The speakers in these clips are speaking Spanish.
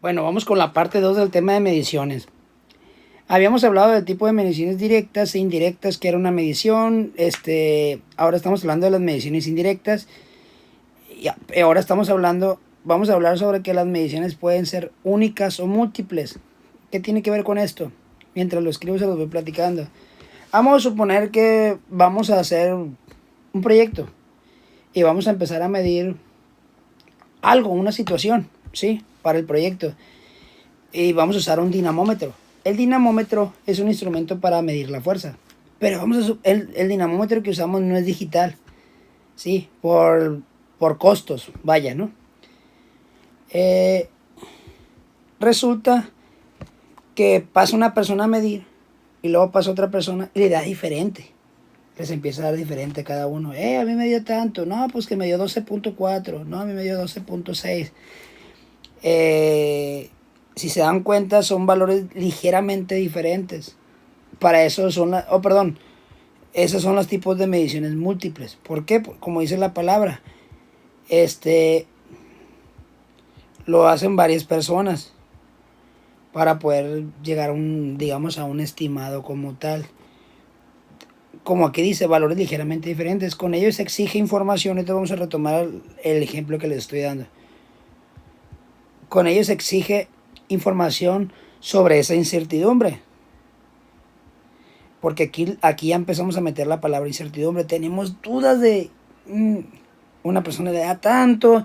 Bueno, vamos con la parte 2 del tema de mediciones. Habíamos hablado del tipo de mediciones directas e indirectas, que era una medición. Ahora estamos hablando de las mediciones indirectas. Y ahora vamos a hablar sobre que las mediciones pueden ser únicas o múltiples. ¿Qué tiene que ver con esto? Mientras lo escribo se los voy platicando. Vamos a suponer que vamos a hacer un proyecto y vamos a empezar a medir algo, una situación, ¿sí? Para el proyecto. Y vamos a usar un dinamómetro. El dinamómetro es un instrumento para medir la fuerza. Pero el dinamómetro que usamos no es digital, ¿sí? Por costos, vaya, ¿no? Resulta que pasa una persona a medir y luego pasa otra persona y le da diferente. Les empieza a dar diferente a cada uno. A mí me dio tanto. No, pues que me dio 12.4. No, a mí me dio 12.6. Si se dan cuenta, son valores ligeramente diferentes. Para eso son esos son los tipos de mediciones múltiples. ¿Por qué? Como dice la palabra, lo hacen varias personas para poder llegar digamos, a un estimado como tal. Como aquí dice, valores ligeramente diferentes. Con ello se exige información. Entonces vamos a retomar el ejemplo que les estoy dando. Con ello se exige información sobre esa incertidumbre. Porque aquí ya empezamos a meter la palabra incertidumbre. Tenemos dudas de una persona le da tanto.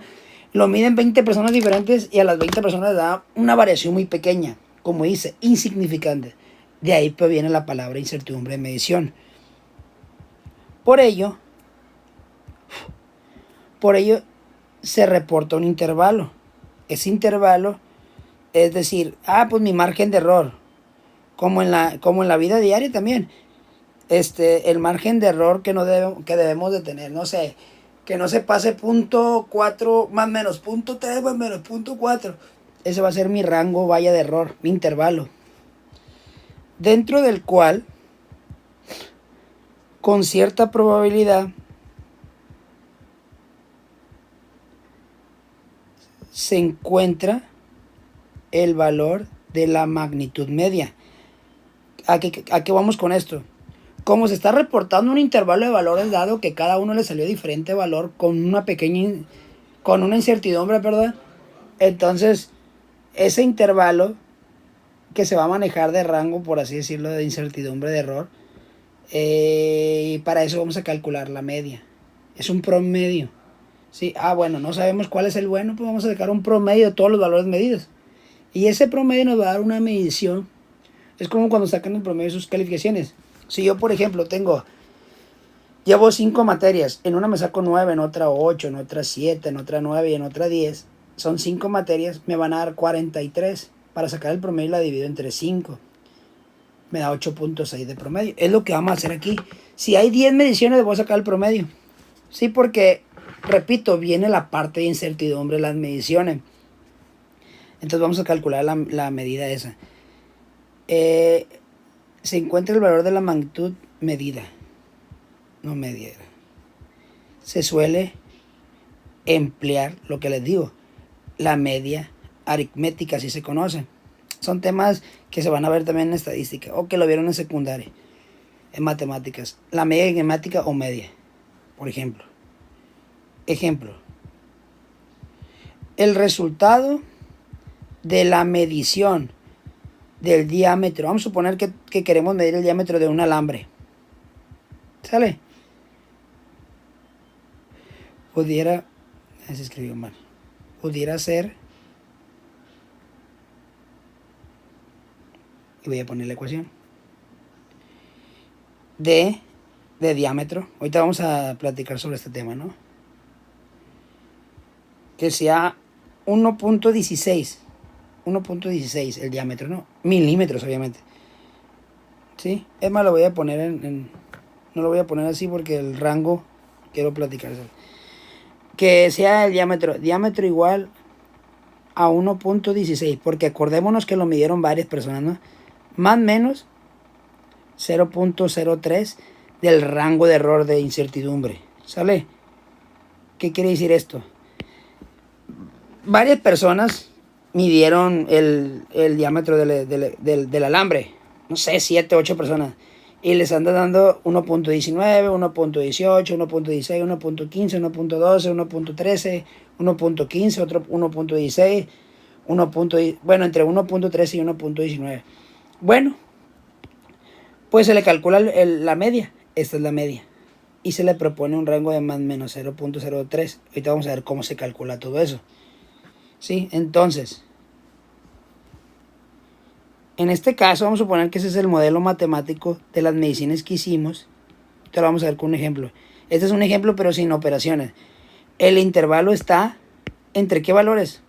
Lo miden 20 personas diferentes y a las 20 personas le da una variación muy pequeña. Como dice, insignificante. De ahí pues viene la palabra incertidumbre de medición. Por ello se reporta un intervalo. Ese intervalo es decir, pues mi margen de error. Como en la vida diaria también. El margen de error que debemos de tener, no sé, que no se pase .4 más menos .3 más menos .4. Ese va a ser mi rango vaya de error, mi intervalo. Dentro del cual, con cierta probabilidad, se encuentra el valor de la magnitud media. ¿A qué vamos con esto? Como se está reportando un intervalo de valores dado que cada uno le salió diferente valor con una incertidumbre, ¿verdad? Entonces, ese intervalo que se va a manejar de rango, por así decirlo, de incertidumbre de error, y para eso vamos a calcular la media. Es un promedio. Sí, bueno, no sabemos cuál es el bueno, pues vamos a sacar un promedio de todos los valores medidos. Y ese promedio nos va a dar una medición. Es como cuando sacan el promedio de sus calificaciones. Si yo, por ejemplo, llevo 5 materias, en una me saco 9, en otra 8, en otra 7, en otra 9 y en otra 10. Son 5 materias, me van a dar 43. Para sacar el promedio la divido entre 5. Me da 8.6 de promedio. Es lo que vamos a hacer aquí. Si hay 10 mediciones, voy a sacar el promedio. Sí, porque, repito, viene la parte de incertidumbre de las mediciones. Entonces vamos a calcular la medida esa. Se encuentra el valor de la magnitud medida. No media. Se suele emplear lo que les digo, la media aritmética, así se conoce. Son temas que se van a ver también en estadística o que lo vieron en secundaria, en matemáticas. La media aritmética o media, por ejemplo. El resultado de la medición del diámetro. Vamos a suponer que queremos medir el diámetro de un alambre. ¿Sale? Se escribió mal. Pudiera ser, y voy a poner la ecuación, de diámetro. Ahorita vamos a platicar sobre este tema, ¿no? Que sea 1.16 el diámetro, ¿no? Milímetros, obviamente. ¿Sí? Es más, lo voy a poner no lo voy a poner así porque el rango quiero platicar. Que sea el diámetro igual a 1.16, porque acordémonos que lo midieron varias personas, ¿no? Más o menos 0.03 del rango de error de incertidumbre. ¿Sale? ¿Qué quiere decir esto? Varias personas midieron el diámetro del alambre. No sé, 7, 8 personas. Y les anda dando 1.19, 1.18, 1.16, 1.15, 1.12, 1.13, 1.15, otro 1.16, bueno, entre 1.13 y 1.19. Bueno, pues se le calcula la media. Esta es la media. Y se le propone un rango de más o menos 0.03. Ahorita vamos a ver cómo se calcula todo eso. ¿Sí? Entonces, en este caso vamos a suponer que ese es el modelo matemático de las mediciones que hicimos. Te lo vamos a ver con un ejemplo. Este es un ejemplo pero sin operaciones. El intervalo está ¿entre qué valores?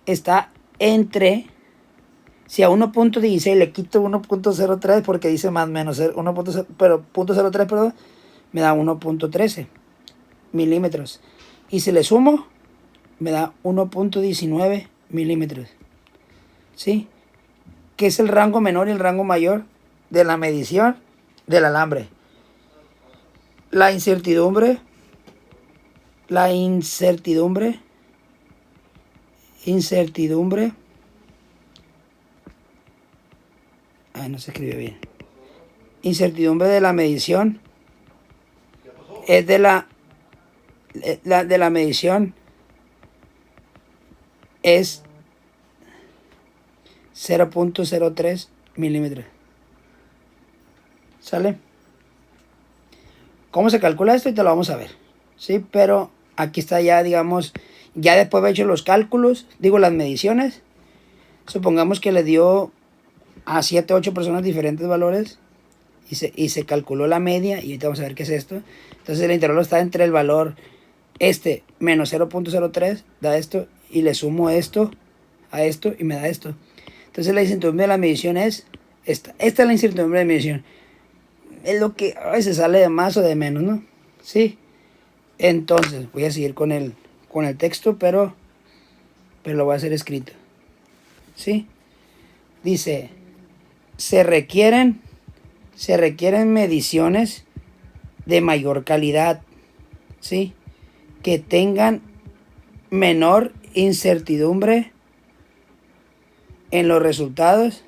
Está entre, si a 1.16 le quito 1.03 porque dice más menos 1.0, pero 0.03, perdón, me da 1.13 milímetros. Y si le sumo, me da 1.19 milímetros. ¿Sí? Que es el rango menor y el rango mayor de la medición del alambre. La incertidumbre, no se escribió bien. Incertidumbre de la medición es de la medición es 0.03 milímetros. ¿Sale? ¿Cómo se calcula esto? Y te lo vamos a ver. ¿Sí? Pero aquí está ya, digamos, ya después de haber hecho los cálculos, digo las mediciones. Supongamos que le dio a 7 o 8 personas diferentes valores y se calculó la media. Y ahorita vamos a ver qué es esto. Entonces el intervalo está entre el valor menos 0.03, da esto, y le sumo esto a esto y me da esto. Entonces la incertidumbre de la medición es esta. Esta es la incertidumbre de medición. Es lo que a veces sale de más o de menos, ¿no? Sí. Entonces voy a seguir con el texto, pero lo voy a hacer escrito. ¿Sí? Dice, se requieren mediciones de mayor calidad, ¿sí? Que tengan menor incertidumbre en los resultados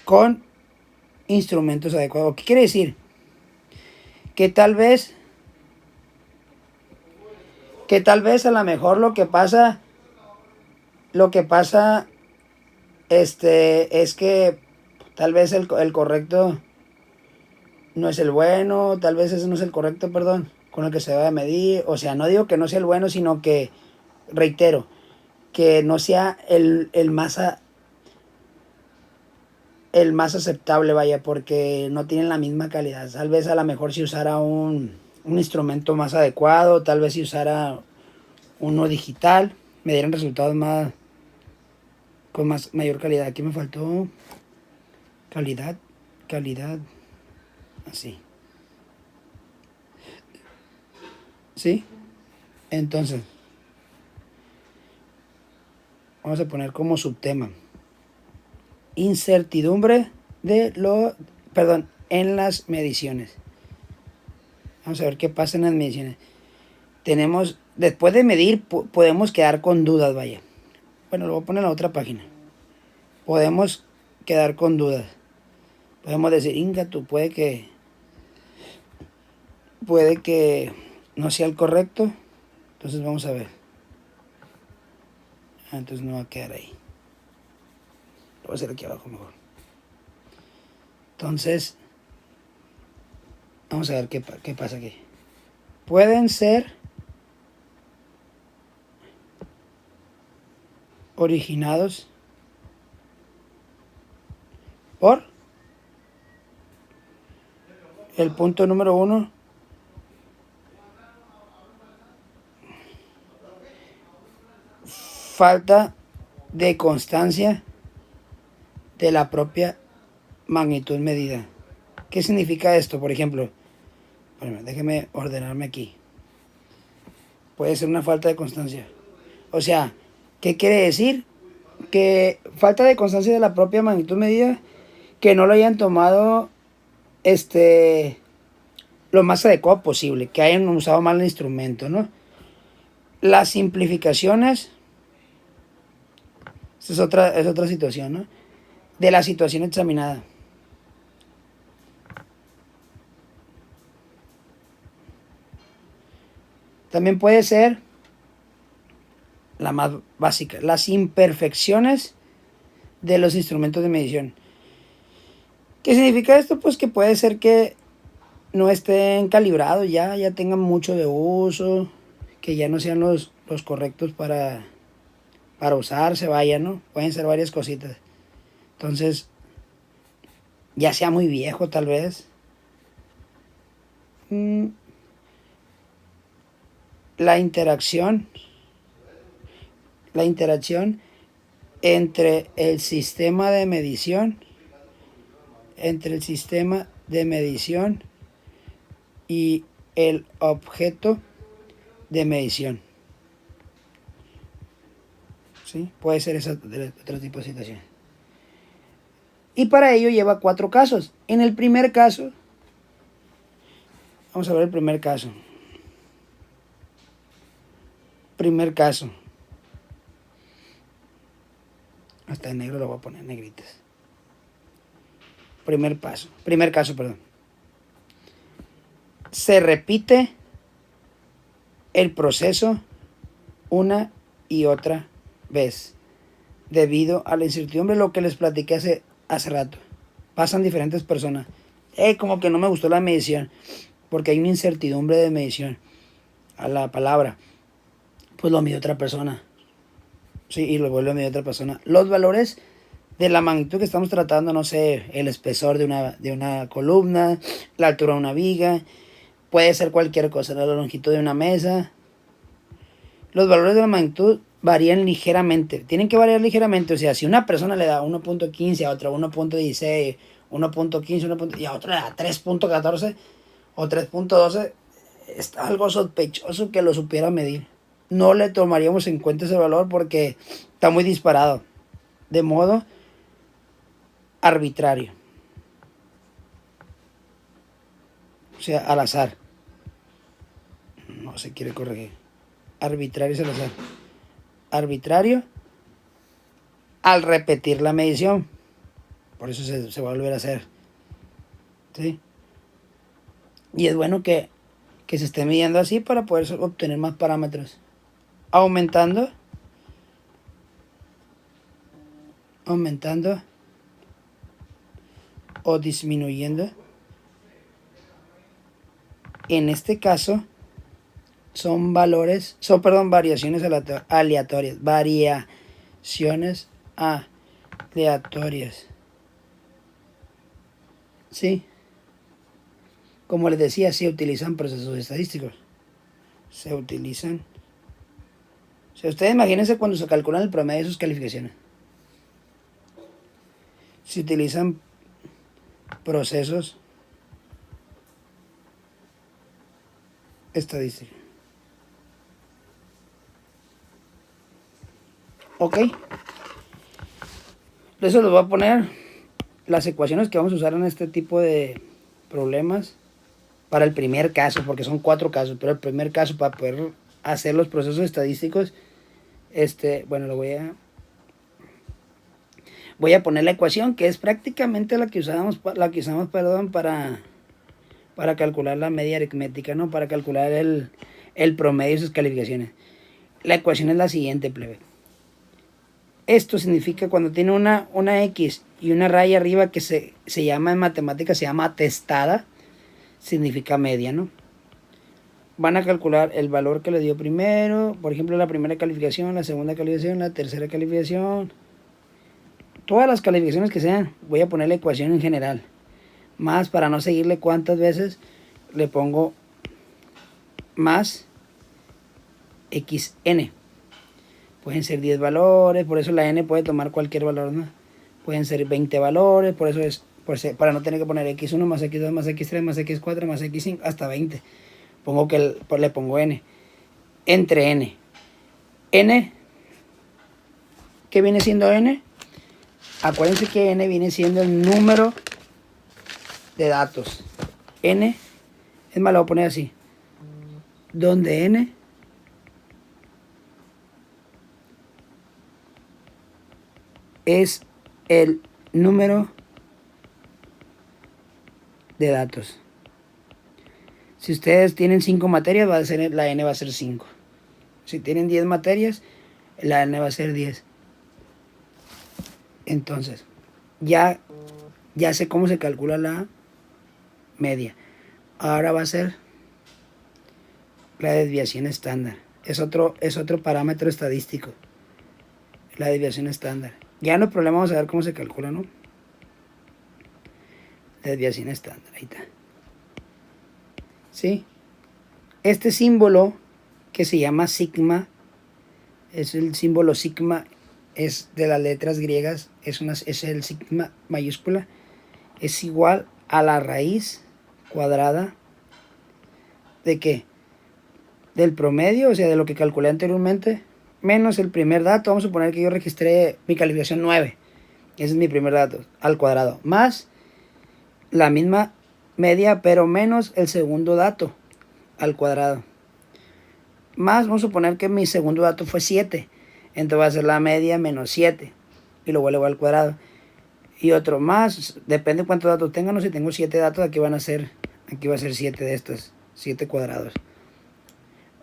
con instrumentos adecuados. ¿Qué quiere decir? Que tal vez a lo mejor lo que pasa es que tal vez el correcto no es el bueno, tal vez ese no es el correcto, perdón, con el que se debe medir. O sea, no digo que no sea el bueno, sino que, reitero, que no sea el más aceptable, vaya, porque no tienen la misma calidad. Tal vez a lo mejor si usara un instrumento más adecuado, tal vez si usara uno digital, me dieran resultados con mayor calidad. Aquí me faltó calidad, así. ¿Sí? Entonces, vamos a poner como subtema incertidumbre en las mediciones. Vamos a ver qué pasa en las mediciones. Después de medir, podemos quedar con dudas, vaya. Bueno, lo voy a poner en la otra página. Podemos quedar con dudas. Podemos decir, Inga, tú puede que no sea el correcto. Entonces vamos a ver. Entonces no va a quedar ahí. Lo voy a hacer aquí abajo mejor. Entonces, vamos a ver qué pasa aquí. Pueden ser originados por el punto número 1, falta de constancia de la propia magnitud medida. ¿Qué significa esto? Por ejemplo, bueno, déjeme ordenarme aquí. Puede ser una falta de constancia. O sea, ¿qué quiere decir? Que falta de constancia de la propia magnitud medida, que no lo hayan tomado lo más adecuado posible, que hayan usado mal el instrumento, ¿no? Las simplificaciones, esta es otra situación, ¿no? De la situación examinada. También puede ser la más básica, las imperfecciones de los instrumentos de medición. ¿Qué significa esto? Pues que puede ser que no estén calibrados ya tengan mucho de uso, que ya no sean los correctos para usarse, vaya, ¿no? Pueden ser varias cositas. Entonces, ya sea muy viejo tal vez. La interacción entre el sistema de medición, y el objeto de medición. ¿Sí? Puede ser ese otro tipo de situación. Y para ello lleva 4 casos. En el primer caso, vamos a ver el primer caso. Hasta en negro lo voy a poner en negritas. Primer caso, perdón. Se repite el proceso una y otra vez debido a la incertidumbre, lo que les platiqué hace rato. Pasan diferentes personas. Como que no me gustó la medición, porque hay una incertidumbre de medición a la palabra. Pues lo mide otra persona. Sí, y lo vuelve a medir otra persona. Los valores de la magnitud que estamos tratando, no sé, el espesor de una columna, la altura de una viga, puede ser cualquier cosa, la longitud de una mesa. Los valores de la magnitud varían ligeramente, tienen que variar ligeramente. O sea, si una persona le da 1.15, a otra 1.16, 1.15, y a otra le da 3.14 o 3.12, es algo sospechoso que lo supiera medir. No le tomaríamos en cuenta ese valor porque está muy disparado, de modo arbitrario, o sea, al azar. No se quiere corregir. Arbitrario es al azar. Arbitrario al repetir la medición. Por eso se va a volver a hacer. ¿Sí? Y es bueno que se esté midiendo así para poder obtener más parámetros. Aumentando o disminuyendo. En este caso son variaciones aleatorias. Variaciones aleatorias. ¿Sí? Como les decía, se utilizan procesos estadísticos. O sea, ustedes imagínense cuando se calculan el promedio de sus calificaciones. Se utilizan procesos estadísticos. Ok. Eso les voy a poner las ecuaciones que vamos a usar en este tipo de problemas para el primer caso, porque son 4 casos, pero el primer caso para poder hacer los procesos estadísticos, bueno, voy a poner la ecuación que es prácticamente la que usamos para calcular la media aritmética, ¿no? Para calcular el promedio de sus calificaciones. La ecuación es la siguiente, plebe. Esto significa cuando tiene una X y una raya arriba que se llama en matemáticas, se llama atestada, significa media, ¿no? Van a calcular el valor que le dio primero, por ejemplo, la primera calificación, la segunda calificación, la tercera calificación, todas las calificaciones que sean. Voy a poner la ecuación en general, más para no seguirle cuántas veces le pongo más xn. Pueden ser 10 valores, por eso la n puede tomar cualquier valor, ¿no? Pueden ser 20 valores, por eso es para no tener que poner x1 más x2 más x3 más x4 más x5 hasta 20. Le pongo n. Entre n. N, ¿qué viene siendo n? Acuérdense que n viene siendo el número de datos. N Es más, lo voy a poner así. Donde n es el número de datos. Si ustedes tienen 5 materias, la n va a ser 5. Si tienen 10 materias, la n va a ser 10. Entonces, ya sé cómo se calcula la media. Ahora va a ser la desviación estándar. Es otro parámetro estadístico. La desviación estándar. Ya no hay problema, vamos a ver cómo se calcula, ¿no? Desviación estándar, ahí está. ¿Sí? Este símbolo que se llama sigma, es el símbolo sigma, es de las letras griegas, es el sigma mayúscula, es igual a la raíz cuadrada ¿de qué? Del promedio, o sea, de lo que calculé anteriormente, menos el primer dato. Vamos a suponer que yo registré mi calificación 9, ese es mi primer dato, al cuadrado, más la misma media, pero menos el segundo dato, al cuadrado. Más, vamos a suponer que mi segundo dato fue 7. Entonces va a ser la media menos 7. Y luego le voy al cuadrado. Y otro más, depende de cuántos datos tengan. Si tengo 7 datos, aquí va a ser 7 de estos, 7 cuadrados.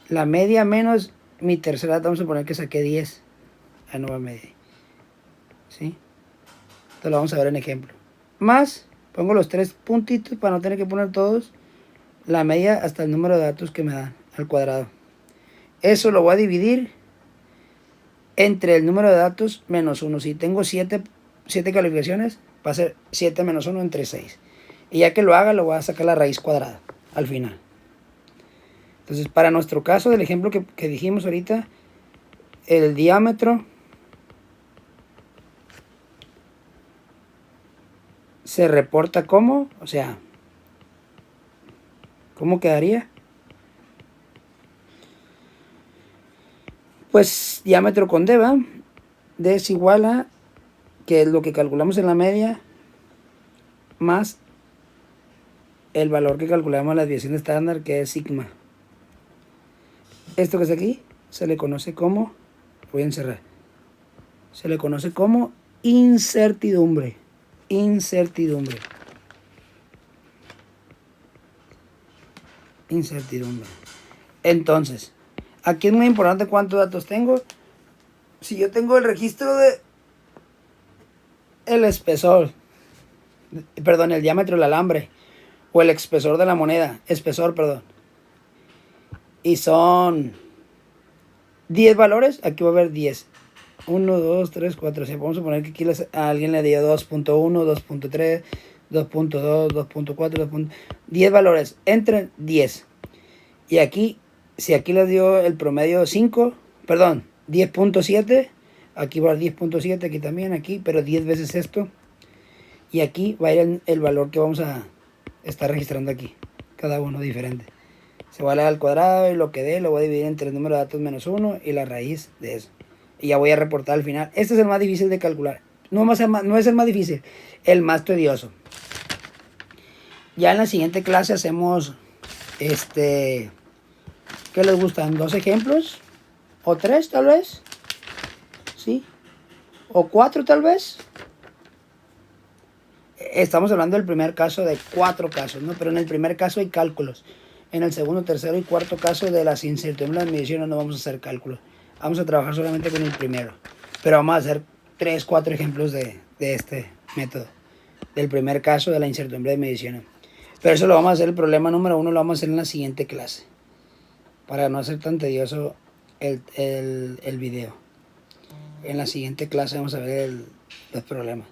La media menos mi tercer dato, vamos a suponer que saqué 10. La nueva media. ¿Sí? Entonces lo vamos a ver en ejemplo. Más, pongo los 3 puntitos para no tener que poner todos. La media hasta el número de datos que me dan al cuadrado. Eso lo voy a dividir entre el número de datos menos 1. Si tengo 7 calificaciones, va a ser 7 menos 1 entre 6. Y ya que lo haga, lo voy a sacar la raíz cuadrada al final. Entonces, para nuestro caso del ejemplo que dijimos ahorita, el diámetro se reporta como, o sea, ¿cómo quedaría? Pues diámetro con D, ¿va? D es igual a, que es lo que calculamos en la media, más el valor que calculamos en la desviación estándar, que es sigma. Esto que está aquí se le conoce como, voy a encerrar, se le conoce como incertidumbre. Incertidumbre. Entonces, aquí es muy importante cuántos datos tengo. Si yo tengo el registro de el espesor, perdón, el diámetro del alambre, o el espesor de la moneda, y son 10 valores, aquí va a haber 10. 1, 2, 3, 4, 6. Vamos a poner que aquí a alguien le dio 2.1, 2.3, 2.2, 2.4, 10 valores, entre 10. Y aquí, si aquí le dio el promedio 5, perdón, 10.7, aquí va a 10.7, aquí también, aquí, pero 10 veces esto. Y aquí va a ir el valor que vamos a estar registrando aquí, cada uno diferente. Se va a dar al cuadrado y lo que dé lo voy a dividir entre el número de datos menos 1 y la raíz de eso. Y ya voy a reportar al final. Este es el más difícil de calcular. No es el más difícil, el más tedioso. Ya en la siguiente clase hacemos, ¿qué les gustan? ¿2 ejemplos? ¿O 3 tal vez? ¿Sí? ¿O 4 tal vez? Estamos hablando del primer caso de 4 casos, ¿no? Pero en el primer caso hay cálculos. En el segundo, tercero y cuarto caso de las incertidumbres de mediciones no vamos a hacer cálculos. Vamos a trabajar solamente con el primero. Pero vamos a hacer 3, 4 ejemplos de este método. Del primer caso de la incertidumbre de mediciones. Pero eso lo vamos a hacer, el problema número 1 lo vamos a hacer en la siguiente clase. Para no hacer tan tedioso el video. En la siguiente clase vamos a ver los problemas.